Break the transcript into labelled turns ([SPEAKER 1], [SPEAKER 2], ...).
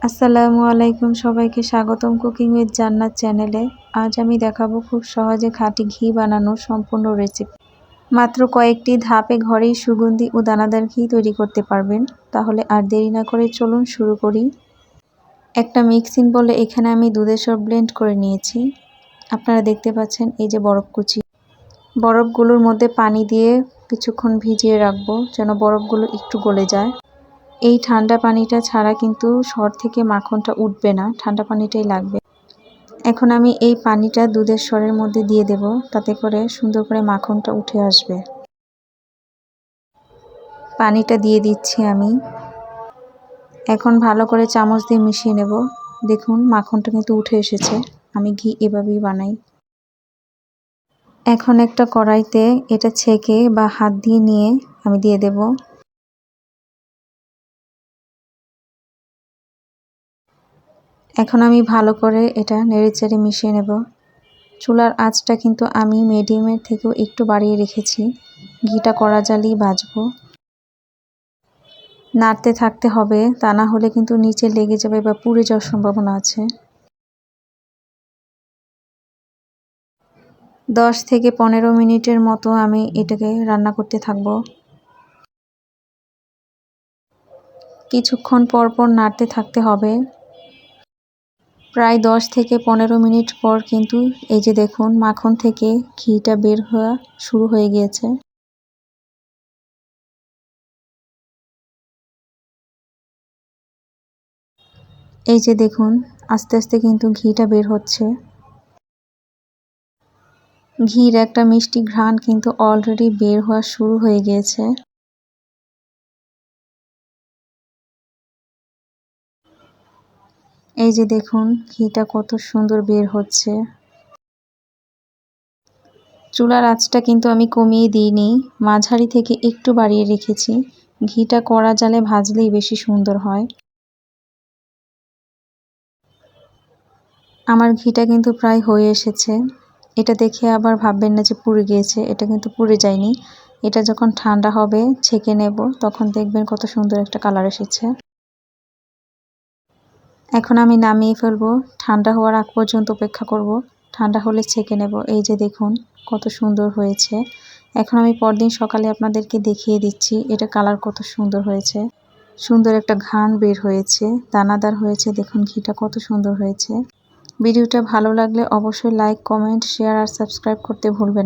[SPEAKER 1] আসসালামু আলাইকুম, সবাইকে স্বাগতম কুকিং উইথ জান্নাত চ্যানেলে। আজ আমি দেখাবো খুব সহজে খাঁটি ঘি বানানোর সম্পূর্ণ রেসিপি। মাত্র কয়েকটি ধাপে ঘরেই সুগন্ধি ও দানাদার ঘি তৈরি করতে পারবেন। তাহলে আর দেরি না করে চলুন শুরু করি। একটা মিক্সিং বলে এখানে আমি দুধের সর ব্লেন্ড করে নিয়েছি। আপনারা দেখতে পাচ্ছেন এই যে বরফ কুচি। বরফগুলোর মধ্যে পানি দিয়ে কিছুক্ষণ ভিজিয়ে রাখবো যেন বরফগুলো একটু গলে যায়। এই ঠান্ডা পানিটা ছাড়া কিন্তু সর থেকে মাখনটা উঠবে না, ঠান্ডা পানিটাই লাগবে। এখন আমি এই পানিটা দুধের সরের মধ্যে দিয়ে দেব, তাতে করে সুন্দর করে মাখনটা উঠে আসবে। পানিটা দিয়ে দিচ্ছি আমি। এখন ভালো করে চামচ দিয়ে মিশিয়ে নেব। দেখুন মাখনটা কিন্তু উঠে এসেছে। আমি ঘি এভাবেই বানাই। এখন একটা কড়াইতে এটা ছেঁকে বা হাত দিয়ে নিয়ে আমি দিয়ে দেব। এখন আমি ভালো করে এটা নেড়েচেড়ে মিশিয়ে নেব। চুলার আঁচটা কিন্তু আমি মিডিয়ামের থেকেও একটু বাড়িয়ে রেখেছি। ঘিটা কড়া জালেই ভাজবো। নাড়তে থাকতে হবে, তা না হলে কিন্তু নিচে লেগে যাবে বা পুড়ে যাওয়ার সম্ভাবনা আছে। 10 থেকে 15 মিনিটের মতো আমি এটাকে রান্না করতে থাকবো। কিছুক্ষণ পর পর নাড়তে থাকতে হবে। প্রায় 10 থেকে 15 মিনিট পর কিন্তু এই যে দেখুন মাখন থেকে ঘিটা বের হওয়া শুরু হয়ে গিয়েছে। এই যে দেখুন আস্তে আস্তে কিন্তু ঘিটা বের হচ্ছে। ঘির একটা মিষ্টি ঘ্রাণ কিন্তু অলরেডি বের হওয়া শুরু হয়ে গিয়েছে। এই যে দেখুন ঘিটা কত সুন্দর বের হচ্ছে। চুলার আঁচটা কিন্তু আমি কমিয়ে দিইনি, মাঝারি থেকে একটু বাড়িয়ে রেখেছি। ঘিটা কড়া জালে ভাজলেই বেশি সুন্দর হয়। আমার ঘিটা কিন্তু প্রায় হয়ে এসেছে। এটা দেখে আবার ভাববেন না যে পুড়ে গিয়েছে, এটা কিন্তু পুড়ে যায়নি। এটা যখন ঠান্ডা হবে ছেঁকে নেব, তখন দেখবেন কত সুন্দর একটা কালার এসেছে। এখন আমি নামিয়ে ফেলবো। ঠান্ডা হওয়ার আগ পর্যন্ত অপেক্ষা করব। ঠান্ডা হলে ছেঁকে নেব। এই যে দেখুন কত সুন্দর হয়েছে। এখন আমি পরদিন সকালে আপনাদেরকে দেখিয়ে দিচ্ছি এটা কালার কত সুন্দর হয়েছে। সুন্দর একটা ঘ্রাণ বের হয়েছে, দানাদার হয়েছে। দেখুন ঘিটা কত সুন্দর হয়েছে। ভিডিওটা ভালো লাগলে অবশ্যই লাইক, কমেন্ট, শেয়ার আর সাবস্ক্রাইব করতে ভুলবেন না।